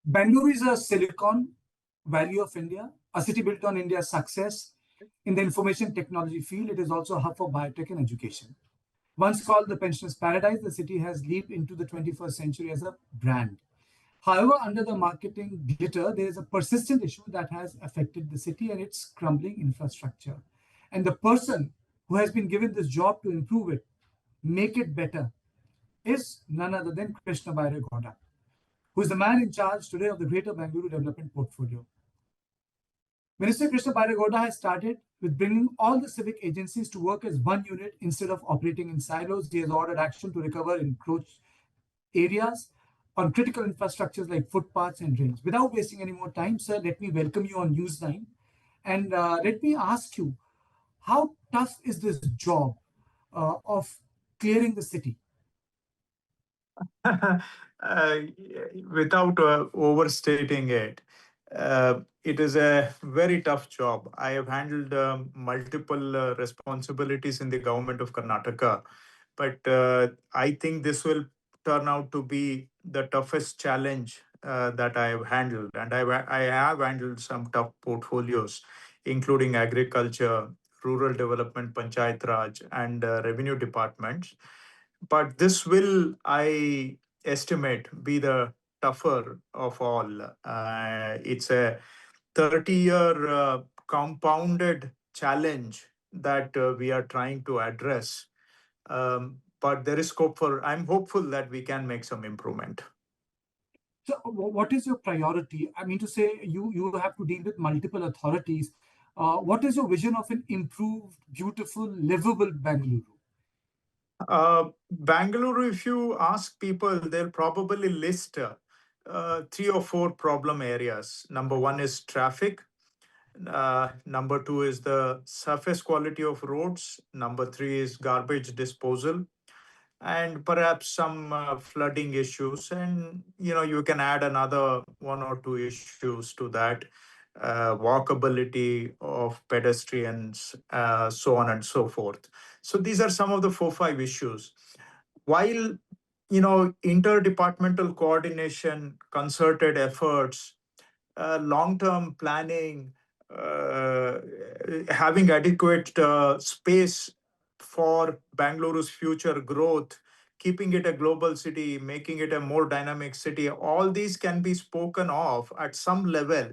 Bangalore is a Silicon Valley of India, a city built on India's success in the information technology field. It is also a hub for biotech and education. Once called the pensioners' paradise, the city has leaped into the 21st century as a brand. However, under the marketing glitter, there is a persistent issue that has affected the city and its crumbling infrastructure. And the person who has been given this job to improve it, make it better, is none other than Krishna Byre Gowda, who is the man in charge today of the Greater Bengaluru Development Portfolio. Minister Krishna Byre Gowda has started with bringing all the civic agencies to work as one unit instead of operating in silos. He has ordered action to recover encroached areas on critical infrastructures like footpaths and drains. Without wasting any more time, sir, let me welcome you on News9. And let me ask you, how tough is this job of clearing the city? Without overstating it, it is a very tough job. I have handled multiple responsibilities in the government of Karnataka, but I think this will turn out to be the toughest challenge that I have handled. And I have handled some tough portfolios, including agriculture, rural development, panchayat raj, and revenue departments. But this will, I estimate, be the tougher of all. It's a 30-year compounded challenge that we are trying to address. But there is scope for, I'm hopeful that we can make some improvement. So what is your priority? I mean to say, you have to deal with multiple authorities. What is your vision of an improved, beautiful, livable Bengaluru? Bangalore, if you ask people, they'll probably list 3 or 4 problem areas. Number one is traffic. Number two is the surface quality of roads. Number three is garbage disposal, and perhaps some flooding issues. And you can add another 1 or 2 issues to that, walkability of pedestrians, so on and so forth. So these are some of the 4, 5 issues. While interdepartmental coordination, concerted efforts, long-term planning, having adequate space for Bangalore's future growth, keeping it a global city, making it a more dynamic city, all these can be spoken of at some level.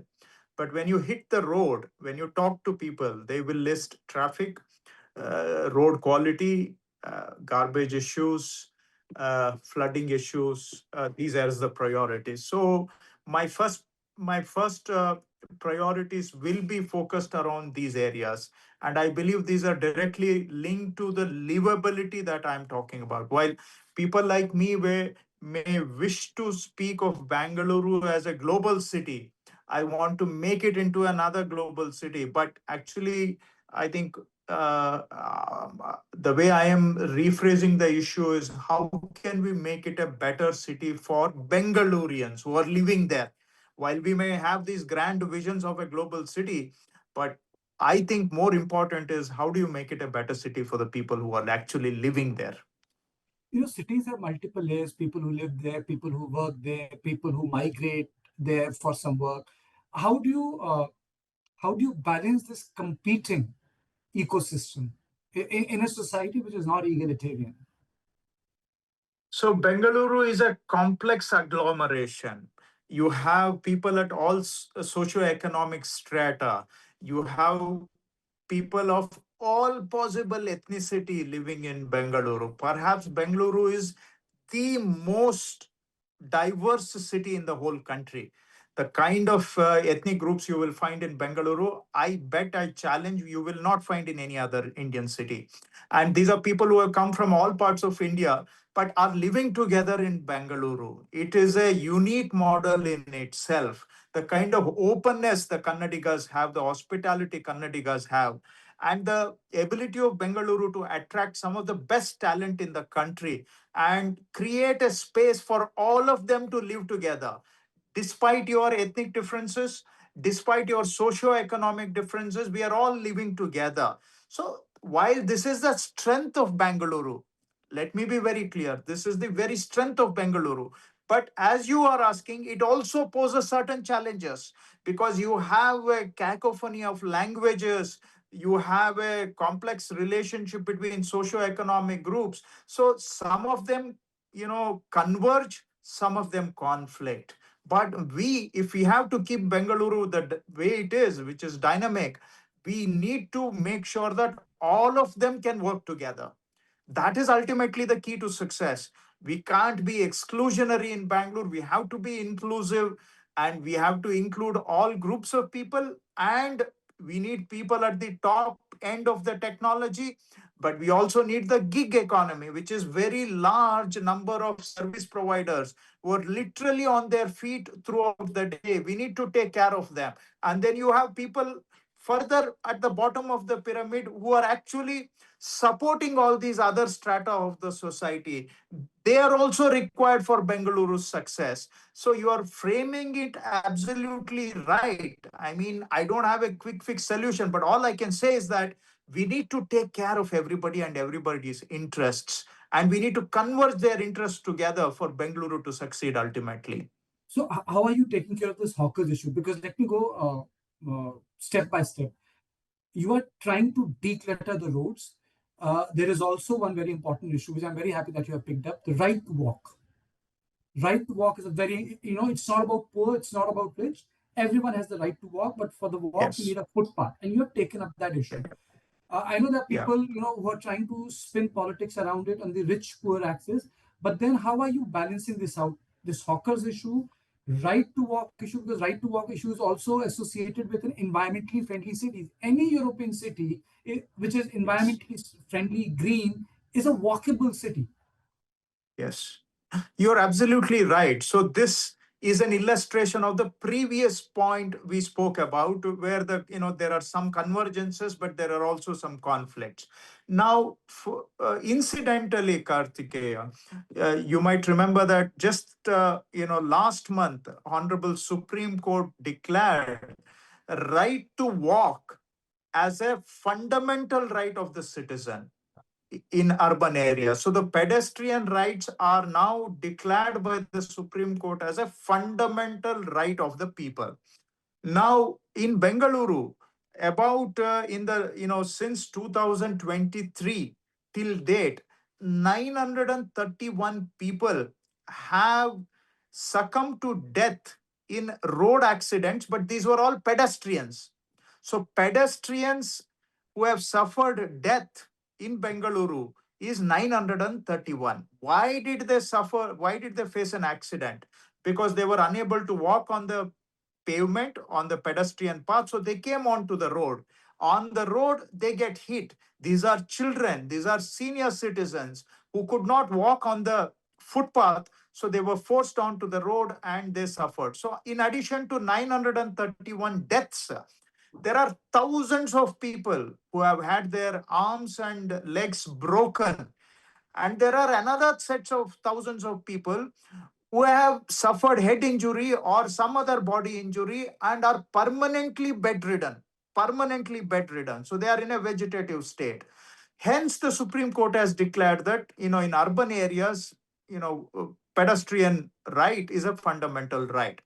But when you hit the road, when you talk to people, they will list traffic, road quality, garbage issues, flooding issues. These are the priorities. So my first my first priorities will be focused around these areas, and I believe these are directly linked to the livability that I'm talking about. While people like me may wish to speak of Bangalore as a global city, I want to make it into another global city. But actually, I think the way I am rephrasing the issue is, how can we make it a better city for Bengalurians who are living there? While we may have these grand visions of a global city, but I think more important is, how do you make it a better city for the people who are actually living there? Cities have multiple layers: people who live there, people who work there, people who migrate there for some work. How do you balance this competing ecosystem in a society which is not egalitarian? So Bengaluru is a complex agglomeration. You have people at all socioeconomic strata. You have people of all possible ethnicity living in Bengaluru. Perhaps Bengaluru is the most diverse city in the whole country. The kind of ethnic groups you will find in Bengaluru, I challenge, you will not find in any other Indian city. And these are people who have come from all parts of India, but are living together in Bengaluru. It is a unique model in itself. The kind of openness the Kannadigas have, the hospitality Kannadigas have, and the ability of Bengaluru to attract some of the best talent in the country and create a space for all of them to live together. Despite your ethnic differences, despite your socio-economic differences, we are all living together. So while this is the strength of Bengaluru, let me be very clear, this is the very strength of Bengaluru. But as you are asking, it also poses certain challenges, because you have a cacophony of languages, you have a complex relationship between socio-economic groups. So some of them, converge, some of them conflict. But if we have to keep Bengaluru the way it is, which is dynamic, we need to make sure that all of them can work together. That is ultimately the key to success. We can't be exclusionary in Bangalore. We have to be inclusive, and we have to include all groups of people. And we need people at the top end of the technology, but we also need the gig economy, which is very large number of service providers who are literally on their feet throughout the day. We need to take care of them. And then you have people further at the bottom of the pyramid who are actually supporting all these other strata of the society. They are also required for Bengaluru's success. So you are framing it absolutely right. I mean, I don't have a quick fix solution, but all I can say is that we need to take care of everybody and everybody's interests, and we need to converge their interests together for Bengaluru to succeed ultimately. So how are you taking care of this hawkers issue? Because let me go step by step. You are trying to declutter the roads. There is also one very important issue, which I'm very happy that you have picked up: the right to walk. Right to walk is a very, it's not about poor, it's not about rich. Everyone has the right to walk, but for the walk, you Yes. need a footpath, and you have taken up that issue. I know that Yeah. people, who are trying to spin politics around it on the rich-poor axis, but then how are you balancing this out? This hawkers issue, right to walk issue, because right to walk issue is also associated with an environmentally friendly cities. Any European city which is Yes. environmentally friendly, green, is a walkable city. Yes. You're absolutely right. So this is an illustration of the previous point we spoke about, where there are some convergences, but there are also some conflicts. Now, incidentally, Kartikeya, you might remember that just last month, Honorable Supreme Court declared right to walk as a fundamental right of the citizen in urban areas. So the pedestrian rights are now declared by the Supreme Court as a fundamental right of the people. Now in Bengaluru, about in the since 2023 till date, 931 people have succumbed to death in road accidents, but these were all pedestrians. So pedestrians who have suffered death in Bengaluru is 931. Why did they suffer? Why did they face an accident? Because they were unable to walk on the pavement, on the pedestrian path, so they came onto the road. On the road, they get hit. These are children, these are senior citizens who could not walk on the footpath, so they were forced onto the road and they suffered. So in addition to 931 deaths, there are thousands of people who have had their arms and legs broken. And there are another sets of thousands of people who have suffered head injury or some other body injury and are permanently bedridden. Permanently bedridden. So they are in a vegetative state. Hence, the Supreme Court has declared that, in urban areas, pedestrian right is a fundamental right.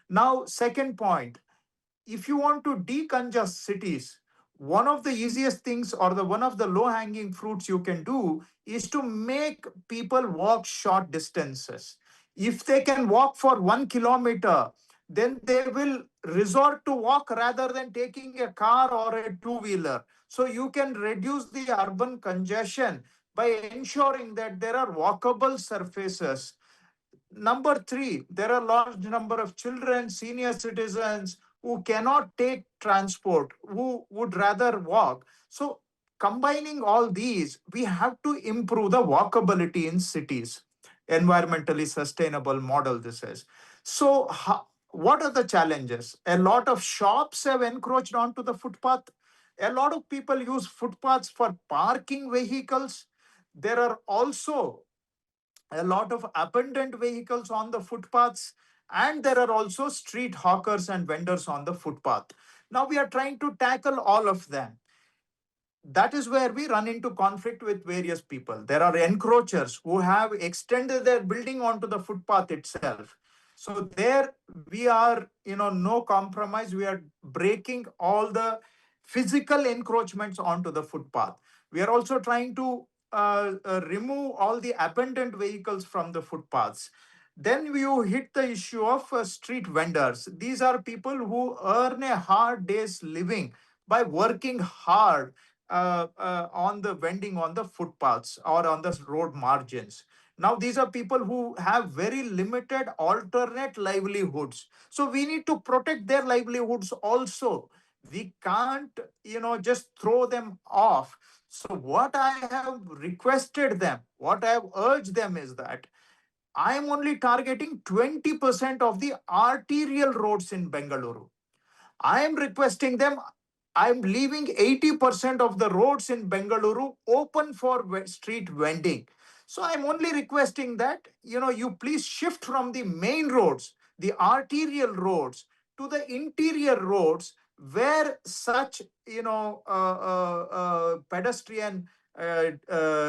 Now, second point, if you want to decongest cities, one of the easiest things, or the one of the low hanging fruits you can do, is to make people walk short distances. If they can walk for 1 kilometer, then they will resort to walk rather than taking a car or a two-wheeler. So you can reduce the urban congestion by ensuring that there are walkable surfaces. Number three, there are large number of children, senior citizens who cannot take transport, who would rather walk. So combining all these, we have to improve the walkability in cities. Environmentally sustainable model this is. So what are the challenges? A lot of shops have encroached onto the footpath. A lot of people use footpaths for parking vehicles. There are also a lot of abundant vehicles on the footpaths, and there are also street hawkers and vendors on the footpath. Now we are trying to tackle all of them. that is where we run into conflict with various people. There are encroachers who have extended their building onto the footpath itself. So there we are, no compromise. We are breaking all the physical encroachments onto the footpath. We are also trying to remove all the abandoned vehicles from the footpaths. Then you hit the issue of street vendors. These are people who earn a hard day's living by working hard on the vending on the footpaths or on the road margins. Now, these are people who have very limited alternate livelihoods. So we need to protect their livelihoods also. We can't, just throw them off. So what I have requested them, what I have urged them is that I am only targeting 20% of the arterial roads in Bengaluru. I am requesting them. I'm leaving 80% of the roads in Bengaluru open for street vending. So I'm only requesting that, you please shift from the main roads, the arterial roads, to the interior roads where such, pedestrian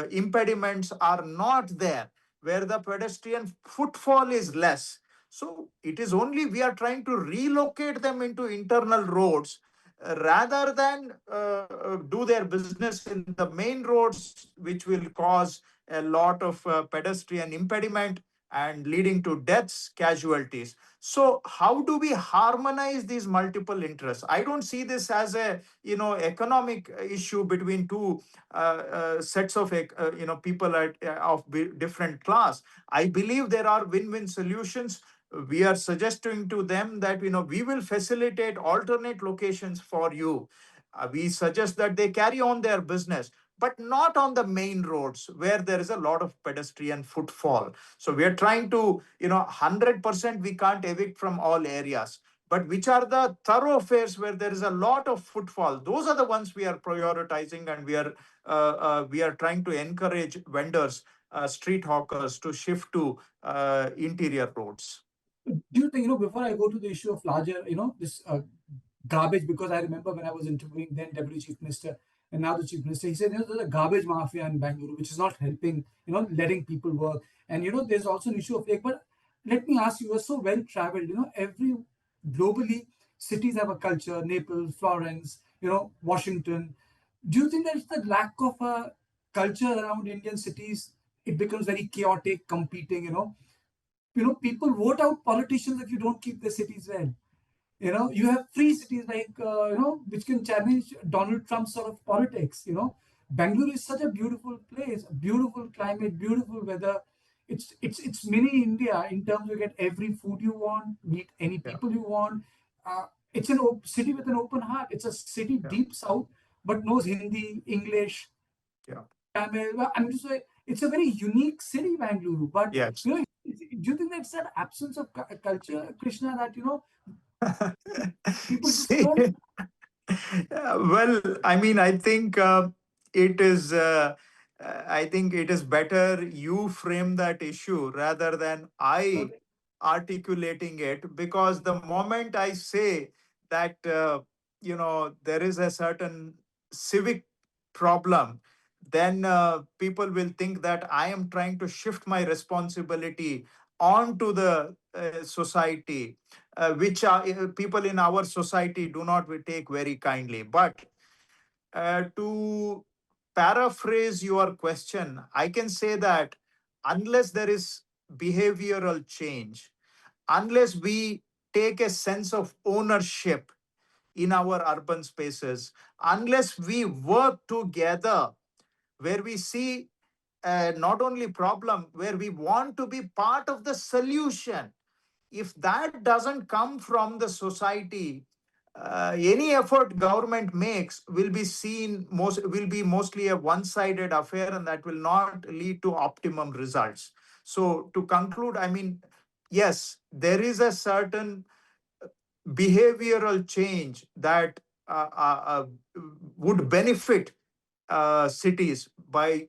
impediments are not there, where the pedestrian footfall is less. So it is only we are trying to relocate them into internal roads rather than do their business in the main roads, which will cause a lot of pedestrian impediment and leading to deaths, casualties. So how do we harmonize these multiple interests? I don't see this as a economic issue between two sets of people of different class. I believe there are win-win solutions. We are suggesting to them that we will facilitate alternate locations for you. We suggest that they carry on their business, but not on the main roads where there is a lot of pedestrian footfall. So we are trying to 100% we can't evict from all areas, but which are the thoroughfares where there is a lot of footfall, those are the ones we are prioritizing, and we are trying to encourage vendors, street hawkers, to shift to interior roads. Do you think, before I go to the issue of larger, this garbage, because I remember when I was interviewing then Deputy Chief Minister and now the Chief Minister, he said, there's a garbage mafia in Bangalore, which is not helping, letting people work. And, there's also an issue of like, but let me ask you, you're so well traveled, globally, cities have a culture, Naples, Florence, Washington. Do you think there's the lack of a culture around Indian cities? It becomes very chaotic, competing, people vote out politicians if you don't keep the cities well. You have free cities like, which can challenge Donald Trump's sort of politics. Bangalore is such a beautiful place, beautiful climate, beautiful weather. It's mini India in terms you get every food you want, meet any people you want. It's a city with an open heart. It's a city deep south, but knows Hindi, English, Tamil. I'm just saying, it's a very unique city, Bangalore. But yes. Do you think that's that absence of culture, Krishna, that people just See, don't? well, I mean, I think it is. I think it is better you frame that issue rather than I articulating it, because the moment I say that there is a certain civic problem, then people will think that I am trying to shift my responsibility onto the society, which people in our society do not take very kindly. But to paraphrase your question, I can say that unless there is behavioral change, unless we take a sense of ownership in our urban spaces, unless we work together, where we see not only problem, where we want to be part of the solution, if that doesn't come from the society, any effort government makes will be mostly a one-sided affair, and that will not lead to optimum results. So to conclude, I mean, yes, there is a certain behavioral change that would benefit cities by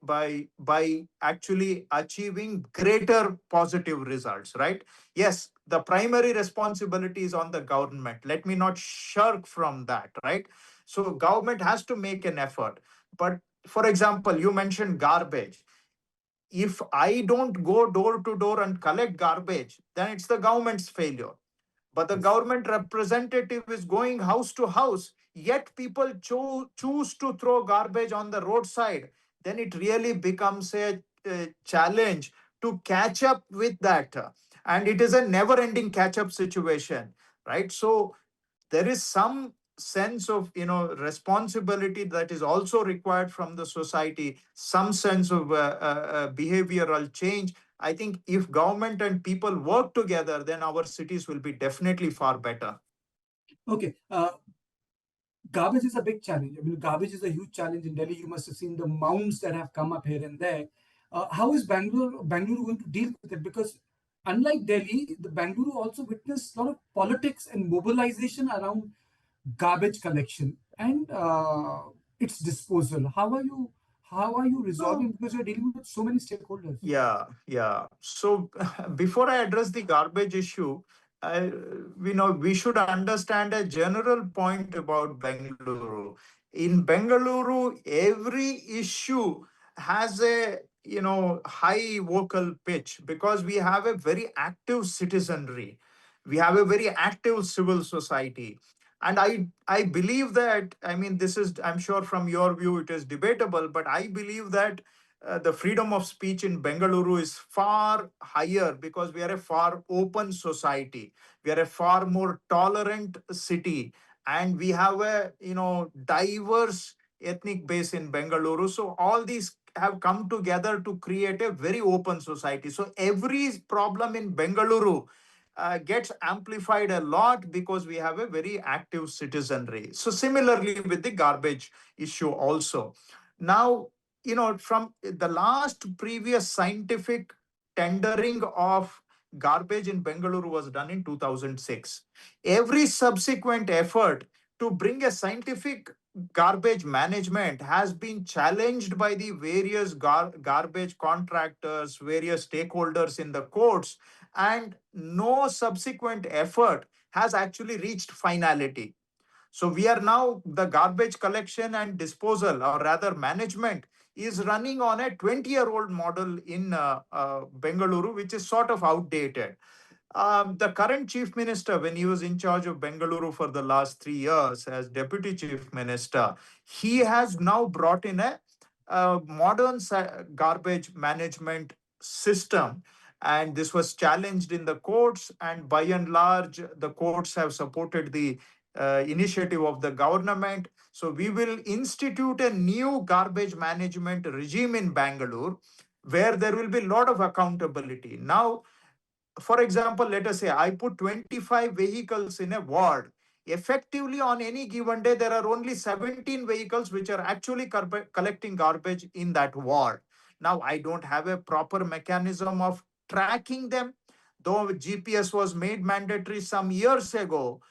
actually achieving greater positive results, right? Yes, the primary responsibility is on the government. Let me not shirk from that, right? So government has to make an effort. But for example, you mentioned garbage. If I don't go door to door and collect garbage, then it's the government's failure. But the government representative is going house to house, yet people choose to throw garbage on the roadside. Then it really becomes a challenge to catch up with that. And it is a never ending catch up situation, right? So there is some sense of responsibility that is also required from the society, some sense of behavioral change. I think if government and people work together, then our cities will be definitely far better. Okay. Garbage is a big challenge. I mean, garbage is a huge challenge in Delhi. You must have seen the mounds that have come up here and there. How is Bangalore going to deal with it? Because unlike Delhi, the Bangalore also witnessed a lot of politics and mobilization around garbage collection and its disposal. How are you So, resolving, because you're dealing with so many stakeholders? yeah. So before I address the garbage issue, we should understand a general point about Bengaluru. In Bengaluru, every issue has a high vocal pitch because we have a very active citizenry. We have a very active civil society. And I believe that, I mean, this is, I'm sure from your view, it is debatable, but I believe that the freedom of speech in Bengaluru is far higher because we are a far open society. We are a far more tolerant city, and we have a diverse ethnic base in Bengaluru. So all these have come together to create a very open society. So every problem in Bengaluru gets amplified a lot because we have a very active citizenry. So similarly with the garbage issue also. Now, from the last previous scientific tendering of garbage in Bengaluru was done in 2006. Every subsequent effort to bring a scientific garbage management has been challenged by the various garbage contractors, various stakeholders in the courts, and no subsequent effort has actually reached finality. So we are now, the garbage collection and disposal, or rather management, is running on a 20-year-old model in Bengaluru, which is sort of outdated. The current chief minister, when he was in charge of Bengaluru for the last 3 years as deputy chief minister, he has now brought in a modern garbage management system. And this was challenged in the courts, and by and large, the courts have supported the initiative of the government. So we will institute a new garbage management regime in Bangalore where there will be a lot of accountability. Now, for example, let us say I put 25 vehicles in a ward. Effectively, on any given day, there are only 17 vehicles which are actually collecting garbage in that ward. Now, I don't have a proper mechanism of tracking them, though GPS was made mandatory some years ago.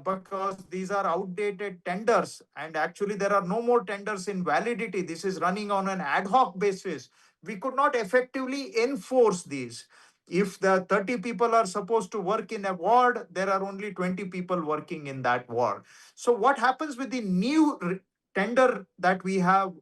Because these are outdated tenders, and actually there are no more tenders in validity. This is running on an ad hoc basis. We could not effectively enforce these. If the 30 people are supposed to work in a ward, there are only 20 people working in that ward. So what happens with the new tender that we have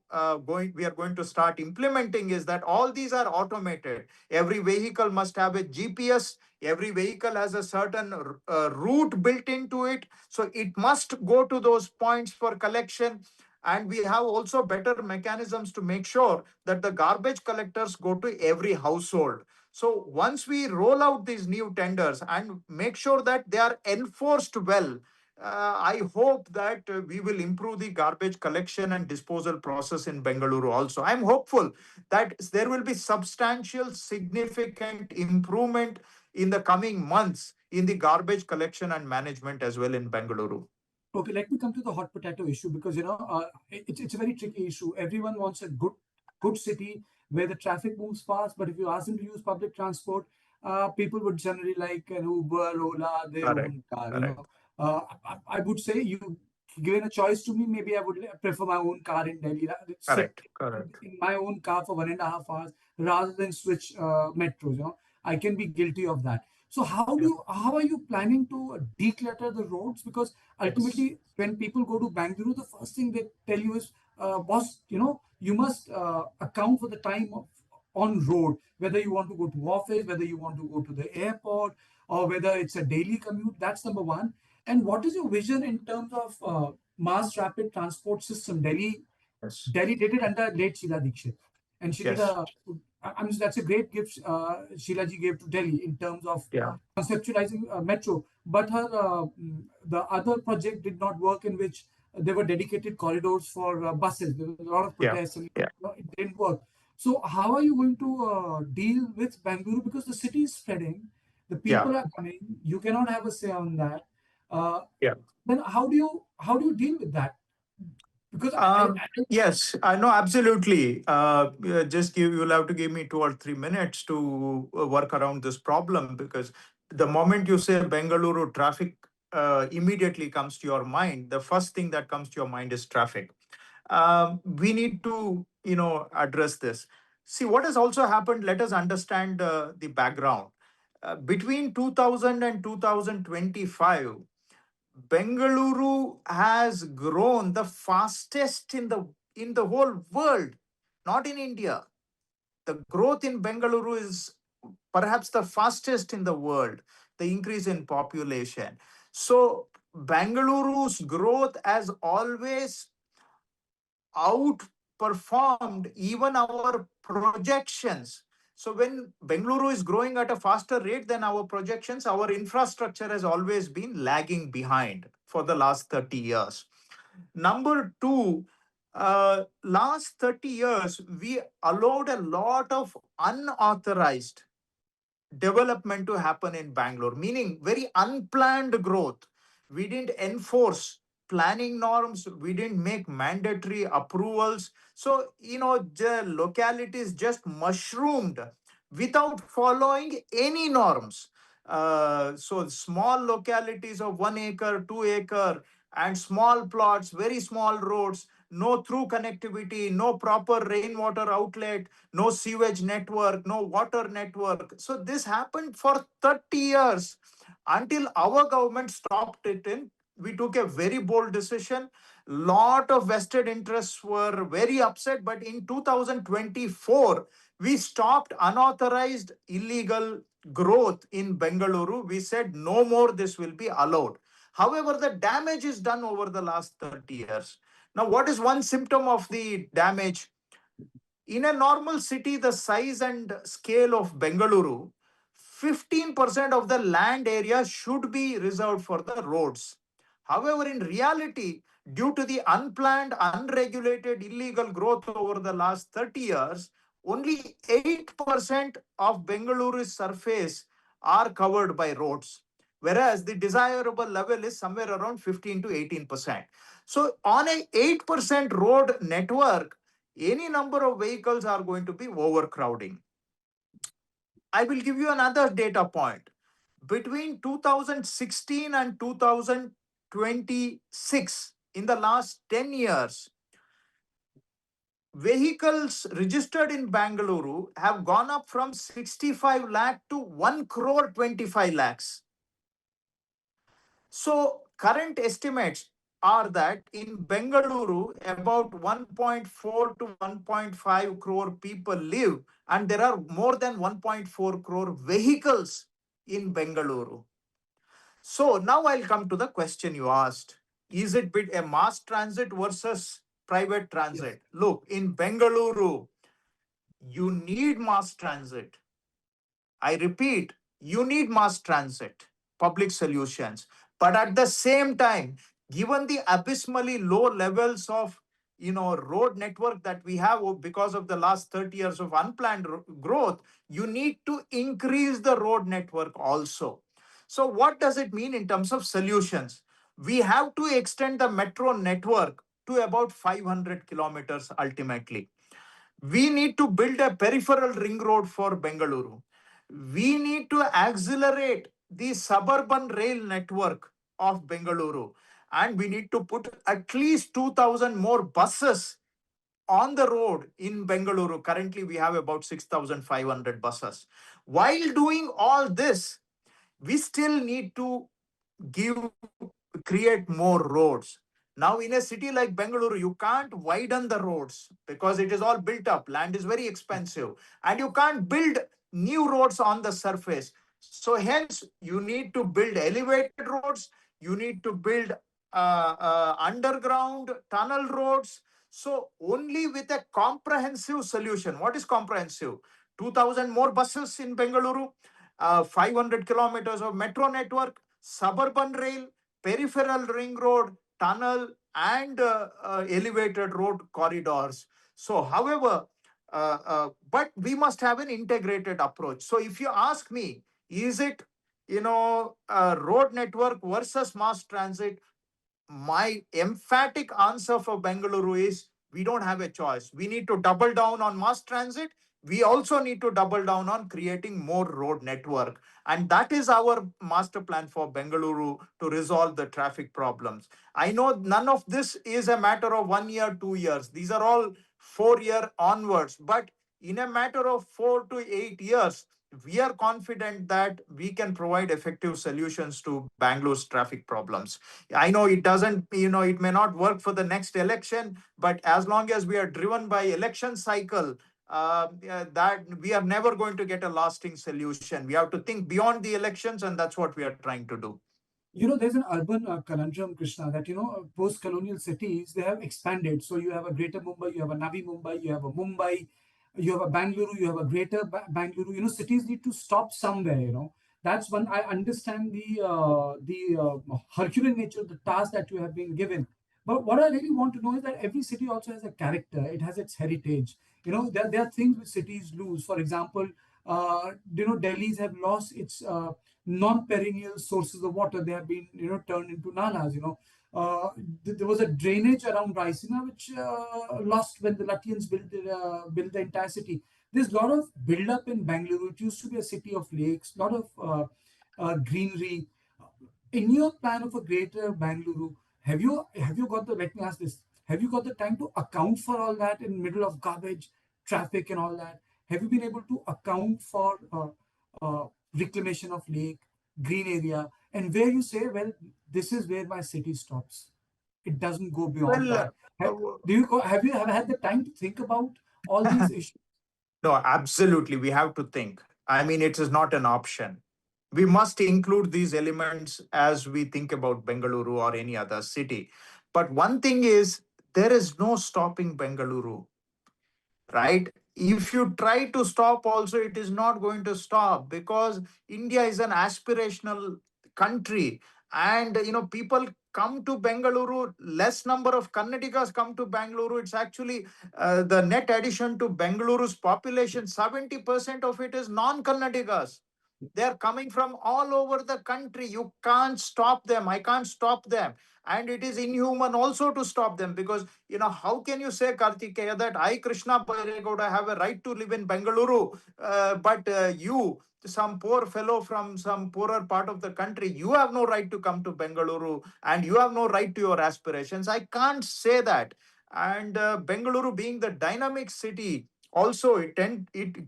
we are going to start implementing is that all these are automated. Every vehicle must have a GPS. Every vehicle has a certain route built into it. So it must go to those points for collection. And we have also better mechanisms to make sure that the garbage collectors go to every household. So once we roll out these new tenders and make sure that they are enforced well, I hope that we will improve the garbage collection and disposal process in Bengaluru also. I'm hopeful that there will be substantial, significant improvement in the coming months in the garbage collection and management as well in Bengaluru. Okay, let me come to the hot potato issue, because it's a very tricky issue. Everyone wants a good city where the traffic moves fast, but if you ask them to use public transport, people would generally like an Uber, Ola, their Correct. own car. Correct. I would say, you given a choice to me, maybe I would prefer my own car in Delhi. Sit Correct. in my own car for 1.5 hours rather than switch metros. I can be guilty of that. So how are you planning to declutter the roads? Because ultimately, when people go to Bangalore, the first thing they tell you is, boss, you must account for the time on road, whether you want to go to office, whether you want to go to the airport, or whether it's a daily commute. That's number one. And what is your vision in terms of mass rapid transport system? Yes. Delhi did it under late Sheila Dikshit, and she did Yes. that's a great gift Sheila ji gave to Delhi in terms of Yeah. conceptualizing metro. But her the other project did not work, in which there were dedicated corridors for buses. There was a lot of Yeah. protests, and Yeah. it didn't work. So how are you going to deal with Bangalore, because the city is spreading, the Yeah. people are coming, you cannot have a say on that. Uh, Yeah. then how do you deal with that? Because Yes, I know absolutely. Just you'll have to give me 2 or 3 minutes to work around this problem, because the moment you say Bengaluru, traffic immediately comes to your mind. The first thing that comes to your mind is traffic. We need to, address this. See what has also happened. Let us understand the background. Between 2000 and 2025, Bengaluru has grown the fastest in the whole world, not in India. The growth in Bengaluru is perhaps the fastest in the world, the increase in population. So Bengaluru's growth has always outperformed even our projections. So when Bengaluru is growing at a faster rate than our projections, our infrastructure has always been lagging behind for the last 30 years. Number two, last 30 years, we allowed a lot of unauthorized development to happen in Bangalore, meaning very unplanned growth. We didn't enforce planning norms, we didn't make mandatory approvals. So, the localities just mushroomed without following any norms. So, small localities of 1 acre, 2 acre, and small plots, very small roads, no through connectivity, no proper rainwater outlet, no sewage network, no water network. So this happened for 30 years until our government stopped it in. We took a very bold decision. Lot of vested interests were very upset, but in 2024, we stopped unauthorized illegal growth in Bengaluru. We said no more this will be allowed. However, the damage is done over the last 30 years. Now, what is one symptom of the damage? In a normal city, the size and scale of Bengaluru, 15% of the land area should be reserved for the roads. However, in reality, due to the unplanned, unregulated, illegal growth over the last 30 years, only 8% of Bengaluru's surface are covered by roads, whereas the desirable level is somewhere around 15 to 18%. So, on a 8% road network, any number of vehicles are going to be overcrowding. I will give you another data point. Between 2016 and 2026, in the last 10 years, vehicles registered in Bangalore have gone up from 65 lakh to 1 crore 25 lakhs. So current estimates are that in Bengaluru, about 1.4 to 1.5 crore people live, and there are more than 1.4 crore vehicles in Bengaluru. So now I'll come to the question you asked. Is it a mass transit versus private transit? Yes. Look, in Bengaluru, you need mass transit. I repeat, you need mass transit, public solutions. But at the same time, given the abysmally low levels of road network that we have because of the last 30 years of unplanned growth, you need to increase the road network also. So what does it mean in terms of solutions? We have to extend the metro network to about 500 kilometers ultimately. We need to build a peripheral ring road for Bengaluru. We need to accelerate the suburban rail network of Bengaluru. And we need to put at least 2,000 more buses on the road in Bengaluru. Currently, we have about 6,500 buses. While doing all this, we still need to give create more roads. Now, in a city like Bengaluru, you can't widen the roads because it is all built up. Land is very expensive, and you can't build new roads on the surface. So, hence, you need to build elevated roads. You need to build underground tunnel roads. So, only with a comprehensive solution. What is comprehensive? 2,000 more buses in Bengaluru, 500 kilometers of metro network, suburban rail, peripheral ring road, tunnel, and elevated road corridors. So, however, but we must have an integrated approach. So, if you ask me, is it road network versus mass transit? My emphatic answer for Bengaluru is we don't have a choice. We need to double down on mass transit. We also need to double down on creating more road network. And that is our master plan for Bengaluru to resolve the traffic problems. I know none of this is a matter of 1 year, 2 years. These are all 4 year onwards. But in a matter of 4 to 8 years, we are confident that we can provide effective solutions to Bangalore's traffic problems. I know it doesn't, it may not work for the next election, but as long as we are driven by election cycle, that we are never going to get a lasting solution. We have to think beyond the elections, and that's what we are trying to do. There's an urban conundrum, Krishna, that, post-colonial cities, they have expanded. So you have a greater Mumbai, you have a Navi Mumbai, you have a Mumbai, you have a Bangalore, you have a greater Bangalore. Cities need to stop somewhere. That's one. I understand the Herculean nature of the task that you have been given. But what I really want to know is that every city also has a character. It has its heritage. There are things which cities lose. For example, Delhi's have lost its non-perennial sources of water. They have been, turned into nalas. There was a drainage around Raisina which lost when the Latvians built the entire city. There's a lot of build-up in Bangalore. It used to be a city of lakes, a lot of greenery. In your plan of a greater Bangalore, have you got the? Let me ask this: have you got the time to account for all that in middle of garbage, traffic, and all that? Have you been able to account for reclamation of lake, green area, and where you say, well, this is where my city stops. It doesn't go beyond Well, that. Have you had the time to think about all these issues? no, absolutely. We have to think. I mean, it is not an option. We must include these elements as we think about Bengaluru or any other city. But one thing is, there is no stopping Bengaluru, right? If you try to stop also, it is not going to stop because India is an aspirational country. And, people come to Bengaluru, less number of Kannadigas come to Bengaluru. It's actually the net addition to Bengaluru's population, 70% of it is non-Kannadigas. They're coming from all over the country. You can't stop them. I can't stop them. And it is inhuman also to stop them because, how can you say, Kartikeya, that I, Krishna Byre Gowda, have a right to live in Bengaluru, but you, some poor fellow from some poorer part of the country, you have no right to come to Bengaluru and you have no right to your aspirations. I can't say that. And Bengaluru being the dynamic city, also it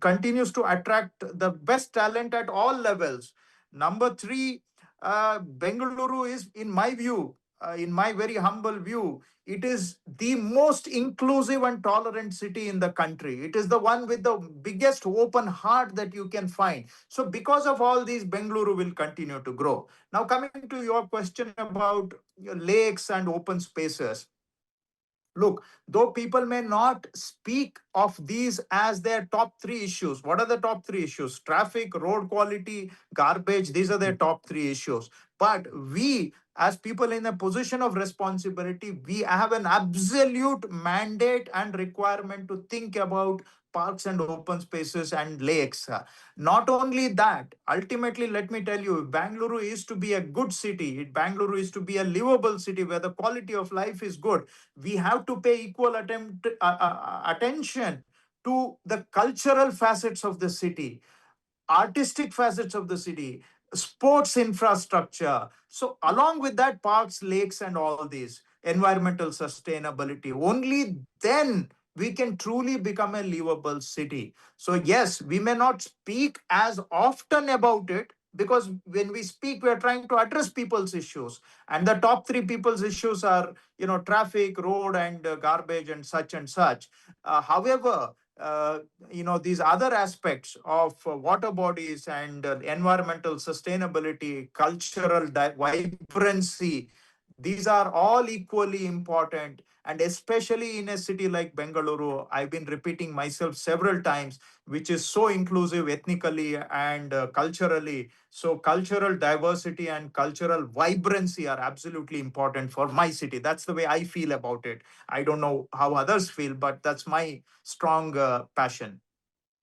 continues to attract the best talent at all levels. Number three, Bengaluru is, in my view, in my very humble view, it is the most inclusive and tolerant city in the country. It is the one with the biggest open heart that you can find. So, because of all these, Bengaluru will continue to grow. Now, coming to your question about lakes and open spaces. Look, though people may not speak of these as their top three issues, what are the top three issues? Traffic, road quality, garbage, these are their top three issues. But we, as people in a position of responsibility, we have an absolute mandate and requirement to think about parks and open spaces and lakes. Not only that, ultimately, let me tell you, if Bangalore is to be a good city, if Bangalore is to be a livable city where the quality of life is good, we have to pay equal attention to the cultural facets of the city, artistic facets of the city, sports infrastructure. So, along with that, parks, lakes, and all these, environmental sustainability. Only then we can truly become a livable city. So, yes, we may not speak as often about it, because when we speak, we are trying to address people's issues, and the top three people's issues are, traffic, road, and garbage, and such and such. However, these other aspects of water bodies and environmental sustainability, cultural vibrancy, these are all equally important. And especially in a city like Bengaluru, I've been repeating myself several times, which is so inclusive ethnically and culturally. So cultural diversity and cultural vibrancy are absolutely important for my city. That's the way I feel about it. I don't know how others feel, but that's my strong passion.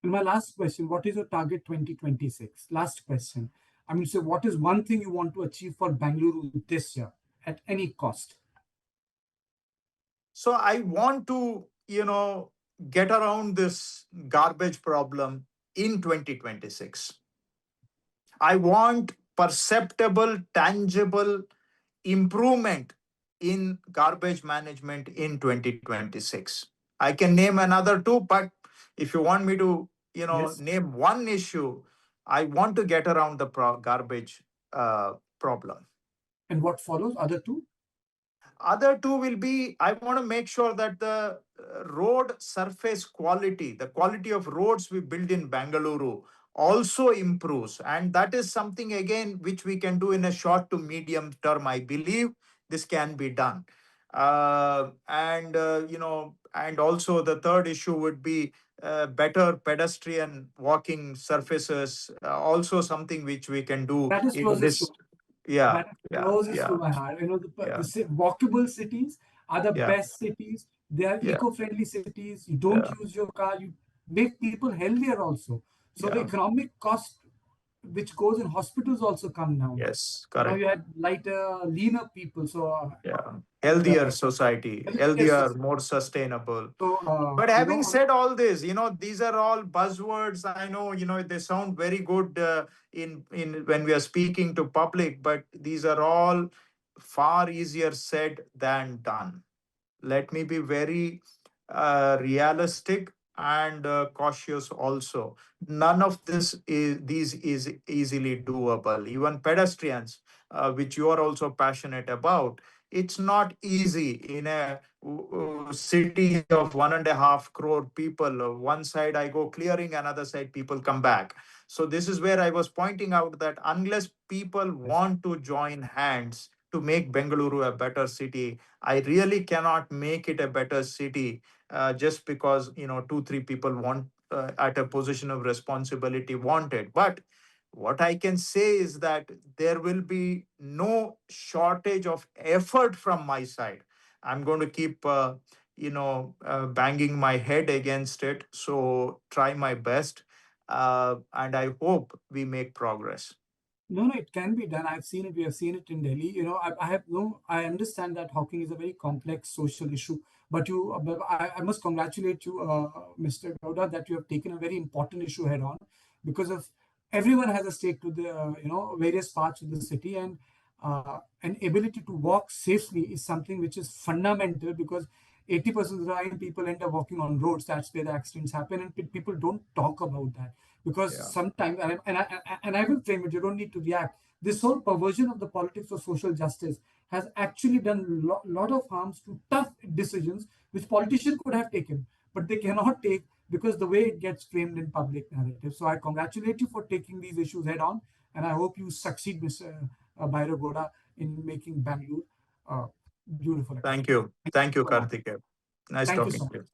And my last question, what is your target 2026? Last question. I mean, so what is one thing you want to achieve for Bangalore this year at any cost? So I want to, get around this garbage problem in 2026. I want perceptible, tangible improvement in garbage management in 2026. I can name another two, but if you want me to, Yes. name one issue, I want to get around the garbage problem. And what follows? Other two? Other two will be, I want to make sure that the road surface quality, the quality of roads we build in Bangalore also improves. And that is something, again, which we can do in a short to medium term. I believe this can be done. And also the third issue would be better pedestrian walking surfaces, also something which we can do That is in closest this. to Yeah, that is yeah, closest yeah, to my heart. You know, yeah, walkable cities are the yeah, best cities. They are yeah. eco-friendly cities. You don't Yeah, use your car. You make people healthier also. So the yeah, economic cost which goes in hospitals also come down. yes, Now correct. you had lighter, leaner people. So Yeah, the healthier society, healthier healthier, society. more sustainable. So But having said all this, these are all buzzwords. I know, they sound very good in when we are speaking to public, but these are all far easier said than done. Let me be very realistic and cautious also. None of these is easily doable. Even pedestrians, which you are also passionate about, it's not easy in a city of 1.5 crore people. One side I go clearing, another side people come back. So this is where I was pointing out that unless people want to join hands to make Bengaluru a better city, I really cannot make it a better city just because, two, three people want at a position of responsibility want it. But what I can say is that there will be no shortage of effort from my side. I'm going to keep, banging my head against it. So try my best. And I hope we make progress. no, it can be done. I've seen it. We have seen it in Delhi. I have no. I understand that hawking is a very complex social issue, but I must congratulate you, Mr. Gowda, that you have taken a very important issue head on, because of everyone has a stake to the various parts of the city, and an ability to walk safely is something which is fundamental, because 80% of the time people end up walking on roads. That's where the accidents happen, and people don't talk about that, because Yeah. sometimes, and I will frame it, you don't need to react. This whole perversion of the politics of social justice has actually done lot of harms to tough decisions which politicians could have taken, but they cannot take because the way it gets framed in public narrative. So I congratulate you for taking these issues head on, and I hope you succeed, Mr. Byre Gowda, in making Bangalore beautiful again. Thank you. Thank Thank you you, so much. Karthikeya. Nice Thank you talking so to much. you.